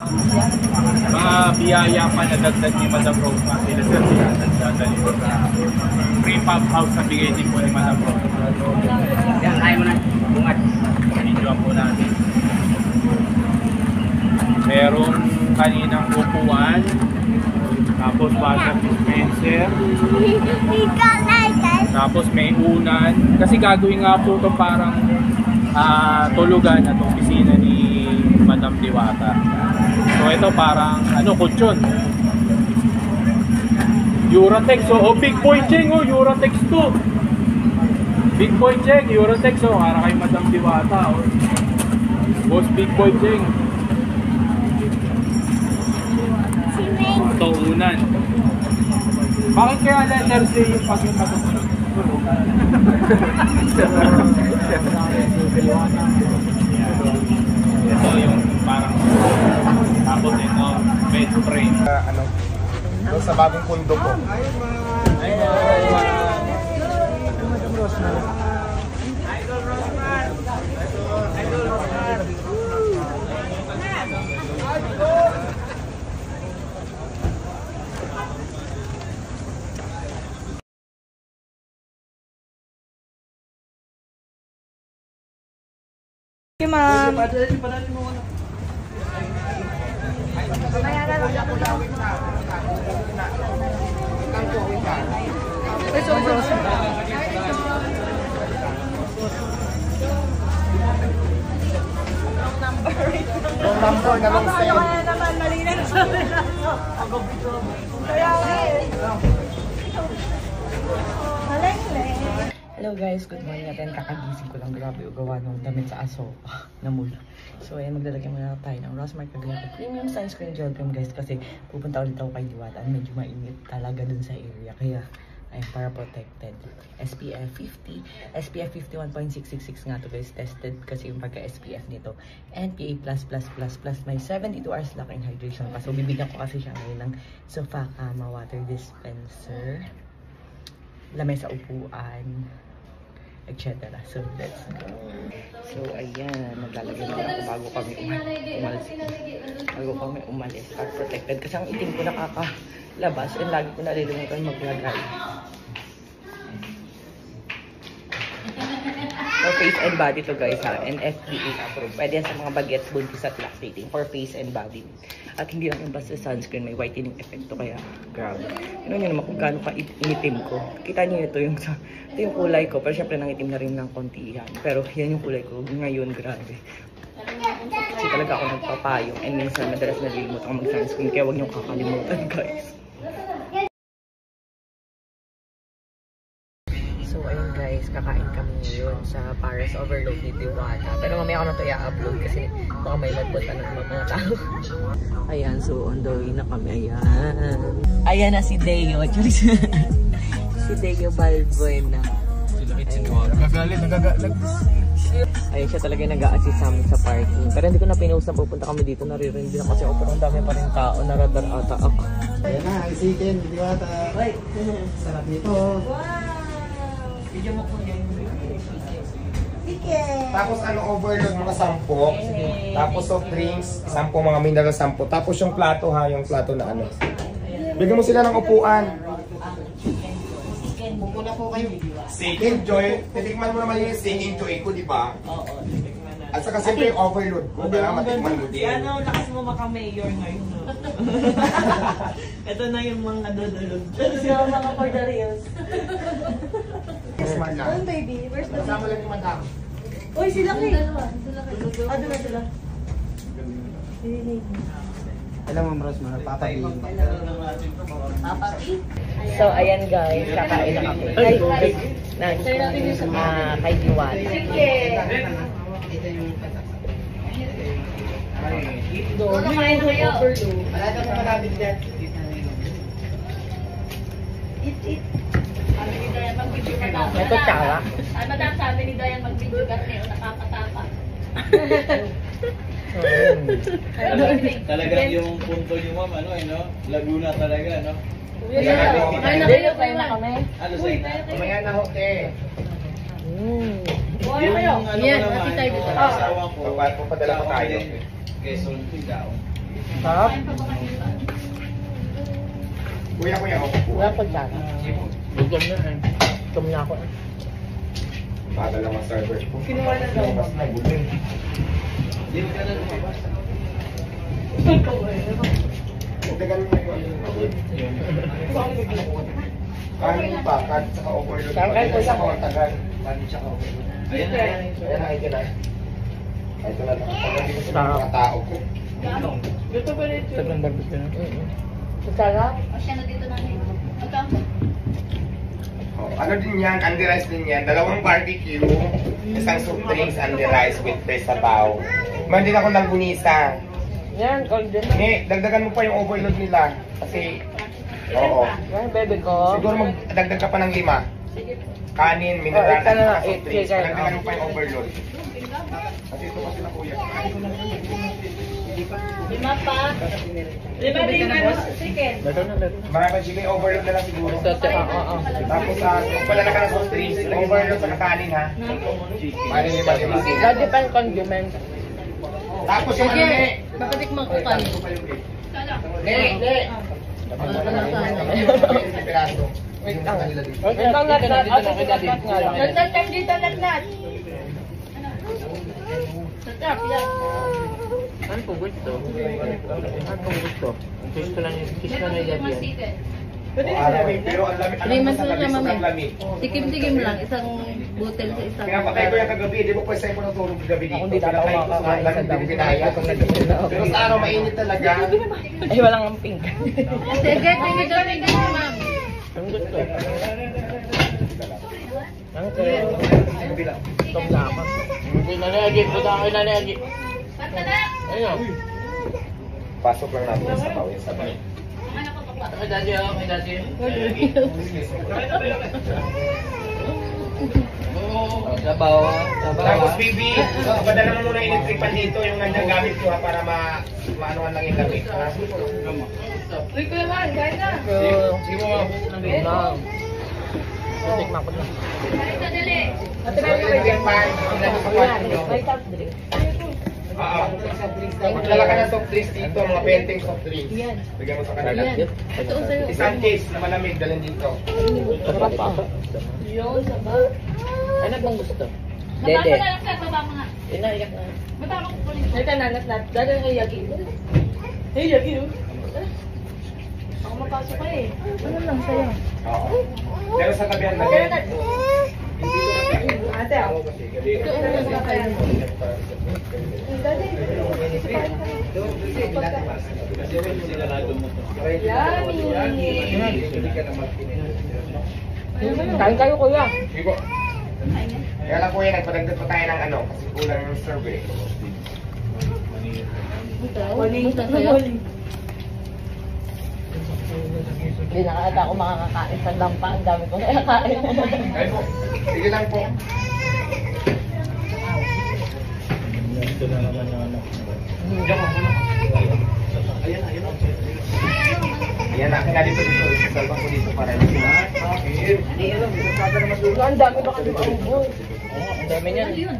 Mga biyaya pa na dagdag ni Madam Rose pa sila sir sila nagdadali sa free pub house na bigay din po ni Madam Rose. Yan, kaya mo na. Bungat. Videoan po natin. Merong kaninang upuan. Tapos water dispenser. Tapos may unan. Kasi gagawin nga po ito parang tulugan at opisina ni Madam Diwata. So ito parang kutsyon. Uratex, Big Boy Cheng, Uratex 2. Big Boy Cheng, Uratex, para kay Madam Diwata. Boss Big Boy Cheng. Ito unan. Bakit kaya letter C yung pag yung matutunan? Ito yung parang tapos ito, bed frame. Doon sa bagong pundo ko. Okay, ma'am. Yung number na long stay. Kaya naman, malinan sa nila. Kaya hello guys, good morning natin. Kakagising ko lang, grabe ugawa nung damit sa aso na mula. So ayan, maglalagay muna tayo ng Rossmark Cagayan Premium Sunscreen Gel Cream guys, kasi pupunta ulit ako kay Diwata. Medyo mainit talaga dun sa area, kaya ayan, para protected. SPF 50, SPF 51.666 nga to guys, tested kasi yung pagka SPF nito. And PA++++, may 72 hours locking hydration pa. So bibigyan ko kasi siya ngayon ng sofa kama water dispenser, lamesa upuan, etc. So let's go. So ayan, maglalagay na ako bago kami umalis. Bago kami umalis, para protected kasi ang itim ko nakakalabas and lagi ko nalilimutan maglagay. For face and body to guys ha, and FDA approved. Pwede yan sa mga bagets, buntis at lactating for face and body. At hindi lang yung basta sunscreen, may whitening effect to, kaya grabe. Yun nyo naman kung gaano ka initim ko. Kita nyo ito yung kulay ko, pero syempre nangitim na rin ng konti yan. Pero yan yung kulay ko ngayon, grabe. Kasi talaga ako nagpapayong and minsan madalas nalilimutan ako mag-sunscreen, kaya huwag nyo kakalimutan guys. So ayun guys, kakain kami ngayon sa Paris Overload ni Diwata. Pero mamaya ako na ito i-upload kasi baka may magpunta na naman mga tao. Ayan, so on the way na kami. Ayan. Ayan na si Deo. Si Deo Balbuena. Nagagalit, Ayun siya talaga nag-a-assist sa amin sa parking. Pero hindi ko na pinost na pupunta kami dito. Naririndi na kasi ako. Pero ang dami pa rin tao. Naradar ata ako. Ayan na, isikin, Diwata. Sarap dito. Video mo ko yan. Tapos overload mga 10. Tapos soft drinks, 10 mga mineral 10. Tapos yung plato ha, yung plato na bigyan mo sila ng upuan. Upo na po kayo. Second joy, titikman mo naman yung second joy ko, di ba? Oo, titikman na. At saka siyempre yung overload ko, kaya matikman mo din. Ano, lakas mo maka-mayor ngayon. Ito na yung mga dudulog. Ito yung mga for the reals. Smart lang. Baby, where's the Sama lang yung madam. Uy, sila kayo. Doon na sila. Alam mo, Rosmar, papabihin. So, ayan guys, kakain na kami. Kay Diwata. Doon, kain ko overload. Alata mo malapit dyan. Eat. May kutsara. Madam, sabi ni Dayan mag-video kat ngayon, nakakatapa. Talagang yung punto niyo ma'am, Laguna talaga, no? Kain na kami. Ano sa ina? Mamaya na ho, Yung ano Yes, naman, tayo dito. yung asawa ko, Papadala pa tayo. Quezon daw. Sarap. Kuya, ako po. Wala pa dyan. Gutom na eh. Gutom na ako eh. Padala mga server po. Kinuha na daw. Mas nagutin. Tagal mo yung kanin pa, kahit saka overload. Kanin po siya. Ang tagal. Kanin siya overload. Ayan na, ito na. Ito na, nakapagandito sa mga tao ko. Tagang barbecue na. Sarap. Oh, ano din yan, Andy Rice din yan. Dalawang barbecue, isang soup drinks, Andy Rice with presabaw. Man din ako ng bunisa. Yan, golden. Dagdagan mo pa yung overload nila. Kasi, oo. Yan, bebe ko. Siguro magdagdag ka pa ng 5. Kanin, mineral, ito na lang, at soft drinks. 8. Dagdagan mo pa yung overload. Kasi ito pa sila kuya. Lima pa. Lima din ano, chicken. Mga kajili, overload na lang siguro. Oo. Tapos kung pala ka ng soft drinks, overload sa kanin ha. Paano 5. That depends condiment. Tapos yung ano eh. Makatikman ko kayo. Hindi. Piraso. Wait lang. Wait lang, natnat. Natnat nga lang. Natnat tayo dito, natnat. Natnat, yan. Ano po gusto? Ano po gusto? Gusto lang yung kiss na may gabi yan. Pero ang lamig. Lima sila siya, mami. lamig. Tikim-tikim lang, isang butel sa isang. Pinapatay ko yung kagabi, di ba pwede sa'yo ko natulog kagabi dito? Ako hindi tatawa makakain sa dami. Pero sa araw mainit talaga. Ay, walang ang pink. Sige, tingin ka rin kayo, ma'am. Ang gusto. Ang gusto na ako. Hindi na nilagi. Punta ako na nilagi. Ayun. Pasok lang natin yung sabaw, yung sabay. May dati ako, may dati. Sabaw. Tapos baby, padala mo muna yung electric pan dito, yung nagagamit ko ha, para maanuhan lang yung lamig. Ha? Uy, kuya man, kain na. Sige mo. Tikman ko na. Ate, meron ka ba Electric pan, May soft drink. magdala ka ng soft drinks dito, mga benteng soft drinks. Bigyan mo sa kanila. Yan. Ito ang sa'yo. Isang case na malamig, dalhin dito. Sarap pa. Yun, saba. Ano bang gusto? Baba mo na lang, sir. Baba mo nga. Inaiyak na. Baba mo ko ulit. Ito na, natnat. Dada na kay Yagi. Hey, Yagi, oh. Ako mapasok ka eh. Ano lang sa'yo? Oo. Pero sa tabi ang Ate, tabi. ate, ako. Ito ang nasa kayo. Kain kayo, kuya. Sige po. Kaya lang kuya, nagpadagdag pa tayo ng ano, kasi kulang yung survey. Musta sa'yo? Hindi na kaya ako makakakain sa lampa. Ang dami ko kaya kain. Kaya po, sige lang po. Ayan, akin na dito. Salbang ko dito para dito. Ang dami baka di maubos. Ang dami niyan.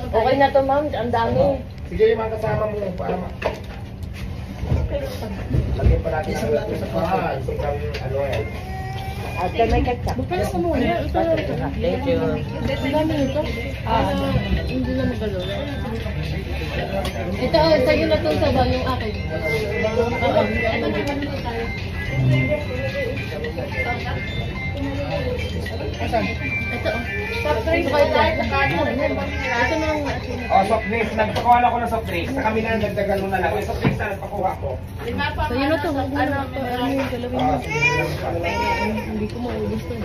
Okay na to, ma'am. Ang dami. Sige, yung mga kasama mo para lagyan pa natin ang sobrang ano yan. At may ketchup. Magpalas ka muna. Thank you. Ang dami nito. Hindi na magalaw. Ito, sa'yo na ito sa yung akin. Oo. Ito, soft drinks ko ito. Ito na ang Oh, soft drinks. Nagpakuha na ako ng soft drinks. Sa kami na nagdagan mo na lang. Yung soft drinks na nagpakuha ko. sa'yo na ito. Ano yung galawin mo? Hindi ko maubos ito.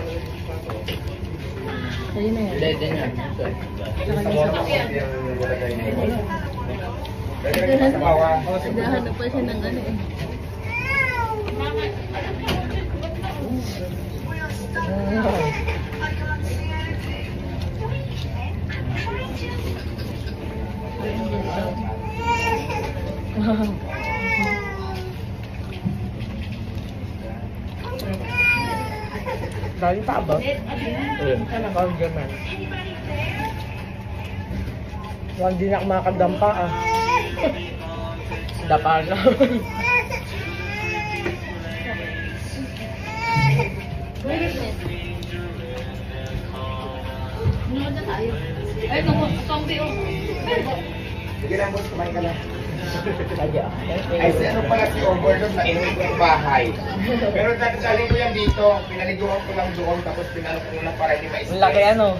Sa'yo na yan. Hindi niya. Sa moro mo yung nilagay niyo. Lagyan mo sa bawa. Naghahanap pa siya ng ano eh. Dali pa ba? Ano ka ang gaman? Hindi na ako makakadampa ah. Dapaga. Nanood na tayo. Ay, zombie oh. Sige lang, boss, kumain ka lang. Kaya. Ay, si ano pala si Overdose sa inuwi kong bahay. Pero dadaling ko yan dito, pinaliguan ko lang doon, tapos pinalo ko muna para hindi Ang ma-stress. laki ano.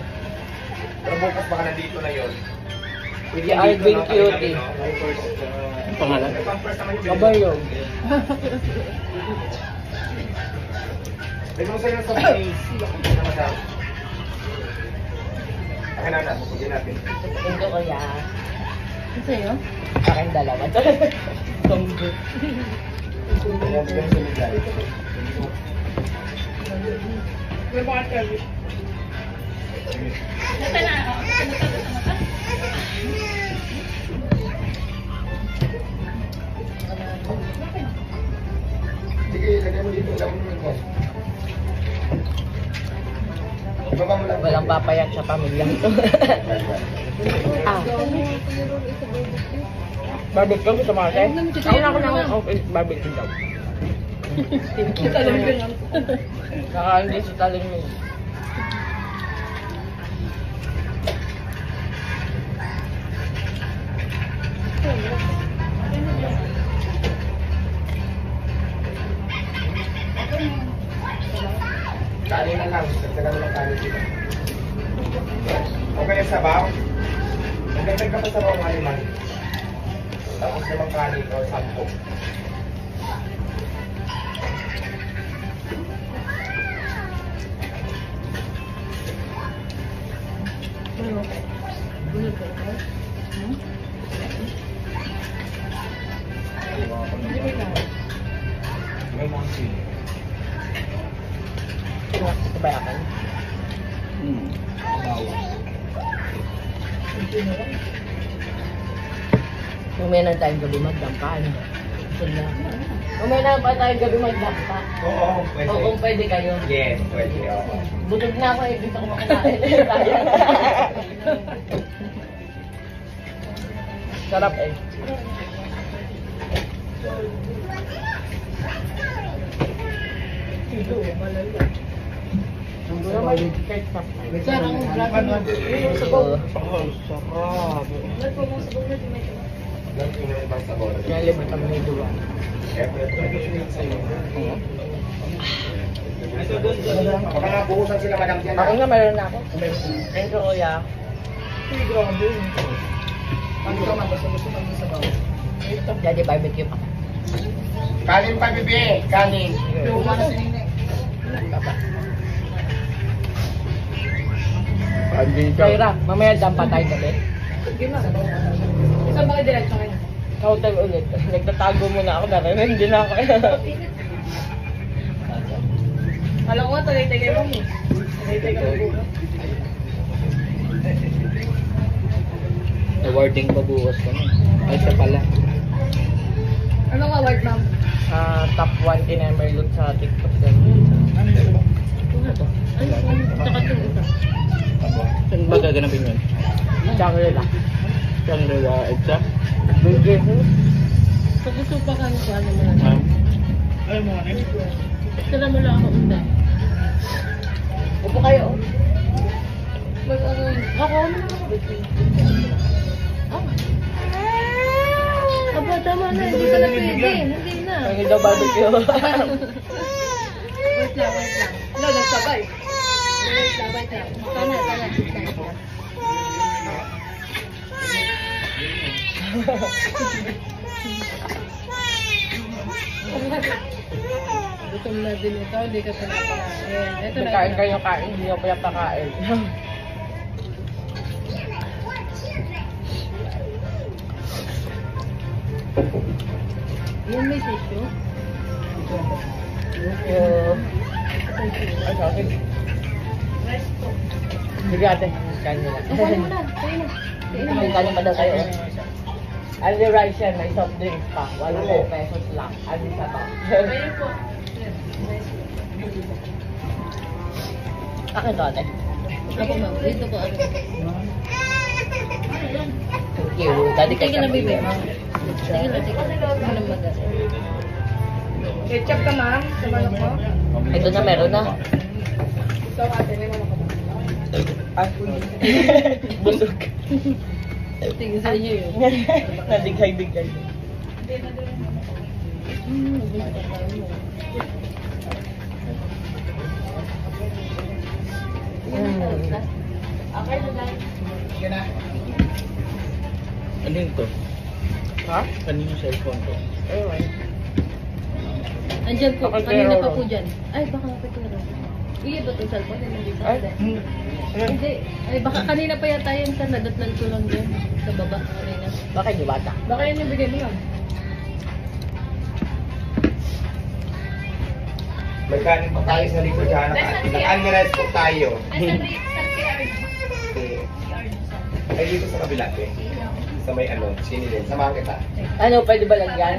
Pero bukas baka nandito na yun. Si Alvin Cutie. Ang pangalan? Pampers naman yung Kabayo. May mga sa'yo sa face. Ano madam? Akin na na, pupugin natin. Ito ko ya. Ano sa'yo? Aking dalawa. Tunggu. Ayan, bigyan sa nilay. Nasa na ako. Sige, lagyan mo dito, lagyan mo dito. Ibaba mo lang. Walang papayat sa pamilya ito. Ah. Barbecue gusto mo kasi? Ako na. Okay, barbecue daw. Alam ko lang. Hindi sa taling mo. Kanin na lang, dagdagan mo lang kanin dito. Okay, sabaw. Magdagdag ka pa sabaw ng aliman. Tapos naman kanin o 10. May mga sili. Kabayakan. Mamaya na tayong gabi magdampan. Mamaya na pa tayong gabi magdampa. Oo, pwede. Oo, pwede kayo. Yes, pwede. Oo. Butog na ako eh, dito ko makakain. Sayang. Sarap eh. Sarang grabe mo. Oo. Sarap. Ba't po mo sa bugod yung may iba? Ganito yung ibang sabor. Kaya libre kami may duwa. Baka nabuhusan sila madam dyan. Ako nga mayroon na ako. Thank you, kuya. Daddy, barbecue pa. Kanin pa, bebe. Kanin. Kaya, mamaya dampa tayo gabi. Sige na. Saan ba kayo diretso kayo? Hotel ulit. Nagtatago muna ako dahil hindi na ako. Alam ko nga, tagay-tagay mo eh. Tagay-tagay mo. Awarding pa bukas kami. Ay, siya pala. Ano nga award, ma'am? Top 1 tinemer look sa TikTok. Ano to? Tsaka ito isa. Saan ba gaganapin yun? Shangri-La. Shangri-La, Edsa? Burger. Pag gusto pa ka nito, ano mo na? Ma'am? Tira mo lang ako unda. Upo kayo. Mag ano? Ako ano? Aba, tama na. Hindi pa na pwede. Hindi na. Ang daw barbecue. Wait lang. No, nagsabay. Wait lang. Sana. Gutom na din ito, hindi ka pa napakain. Ito na. Kain kayo kain, hindi ako pala pakain. Yan may tissue. Ay, sorry. Sige ate, kain nyo lang. Kain mo na. Kain na. Kain pa daw kayo. Only rice yan, may soft drinks pa. 8 pesos lang. Only sa pa. Kain po. Akin to ate. Ako ma'am, dito po ako. Thank you. Daddy Hindi ka na kay bibig, ma'am. siya. Sige lang, sige. Ano naman mag-asa. Ketchup ka, ma'am? Sa manok mo? Ito na, meron na. Ikaw, ate, may manok ka ba? Ah, busog. Tingin sa inyo yun. Nadigay-digay. Okay, bye. Ano yun to? Ha? Kanino yung cellphone to? Ayun. Andyan po, Bakit kanina meron? pa po dyan. Ay, baka napituro. Iya ba itong cellphone? Hindi pa. Ay, Hindi. Ay, baka kanina pa yata yan sa nadatnan ko lang dyan. Sa baba kanina. bakit di bata? Baka yan yung bigay mo lang. May kanin pa tayo sa likod dyan. Nag-unrealize po tayo. Ay, dito sa kabila, eh. Sa may ano, sinilin. Samahan kita. Ano, pwede ba lagyan?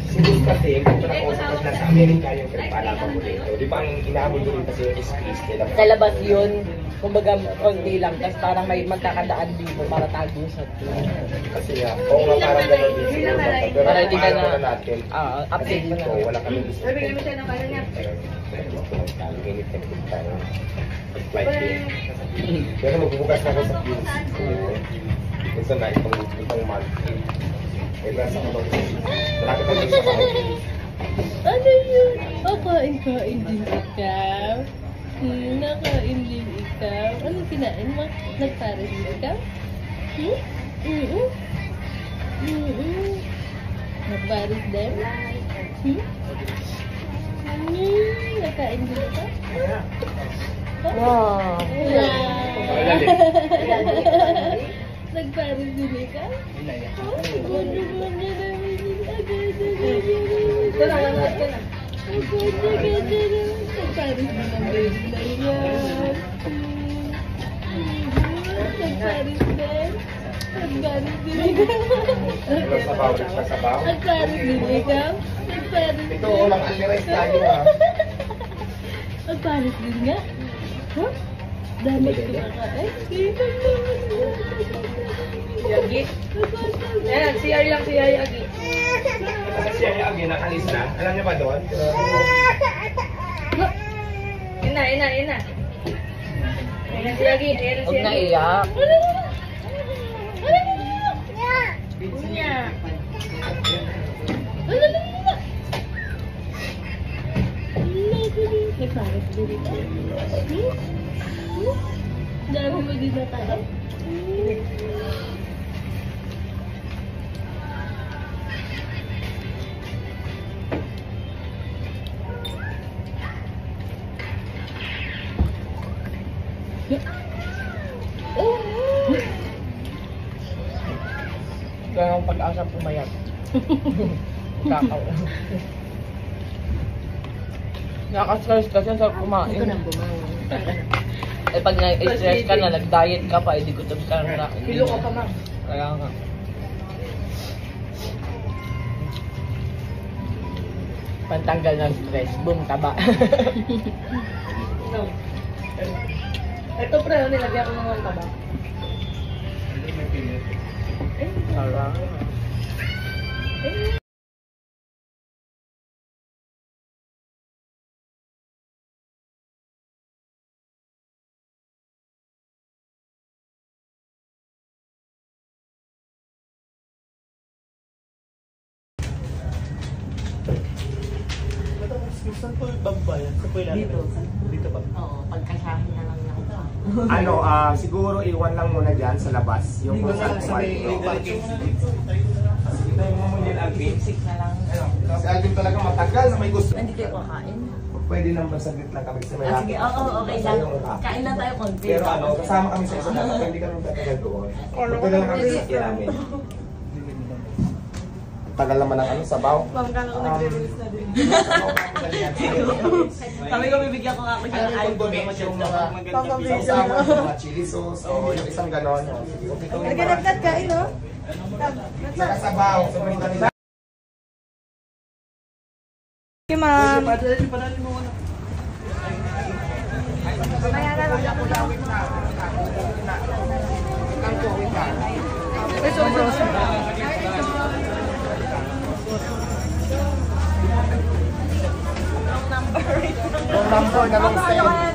Siguro kasi, kung nakausap na sa Amerika yung pinapalaman mo dito. Di ba ang inaabol doon kasi yung squeeze nila? Sa labas yun, kumbaga konti lang, tapos parang may magkakadaan dito para tago sa Kasi nga, oo nga parang gano'n din siguro. Pero Para hindi ka paano na- na natin? Ah, Kasi update mo dito, na. wala kami gusto. Bigyan mo siya ng kala niya. Init na dito tayo. Flight day. Pero magbubukas na ako sa QC ko nito. Minsan na itong month. Eh, nasa ako daw. Malapit ako sa bahay. Ano yun? Nakain din ikaw. Nakain din ikaw. Anong kinain mo? Nagpares din ikaw? Nagpares din? Nakain din ikaw? Wow. Nagpares din ikaw? Ito na, nanood ka na. Nagpares din ang baby na yan. Nagpares din. Nagpares din ikaw. Walang sabaw, sa sabaw. Nagpares din ikaw. Nagpares din. Ito, walang unrealize tayo ha. Nagpares din nga. Huh? Dami kumakain. Yagi. Yan, CR lang si Yaya Agi. Kasi siya yung nakalis na. Alam niyo ba doon? Ina. Ayan si Yagi. Ayan si Huwag na Yagi. iyak. Niya. Nagpares din ito. Dami mo din na tayo. Kaya ang pag-asa pumayat. Kakaw. Nakastress kasi sa kumain. Ito nang bumawa. Eh pag na-stress ka na, nag-diet ka pa, hindi gutom ka na. Kilo ka pa, ma'am. Kaya nga. Pantanggal ng stress, boom, taba. No. Ito pre, nilagyan ko ng taba. Sarang. Saan po yung babayan? Saan po yung Dito. Dito ba? Oo, pagkasahin na lang ako. Ano, siguro iwan lang muna dyan sa labas. Yung kung saan kumain. Ito yung mamunyan Alvin. Sik na lang. Si Alvin talaga matagal na may gusto. Nandito yung kakain. Pwede nang basaglit lang kami sa may Sige, oo, okay lang. Kain lang tayo konti. Pero ano, kasama kami sa isang dapat, hindi kami tatagal doon. Ito lang kami sa sakya namin. Tagal naman ang ano, sabaw. Ma'am, kala ko nagre-release na din. Sabi ko, bibigyan ko nga ako siya ng iPhone na Yung maganda. sama, yung mga chili sauce, o yung isang ganon. Naghanap-nat kain, no? Saka sabaw, so may kanila. Okay, ma'am. Ang Yung number na long stay.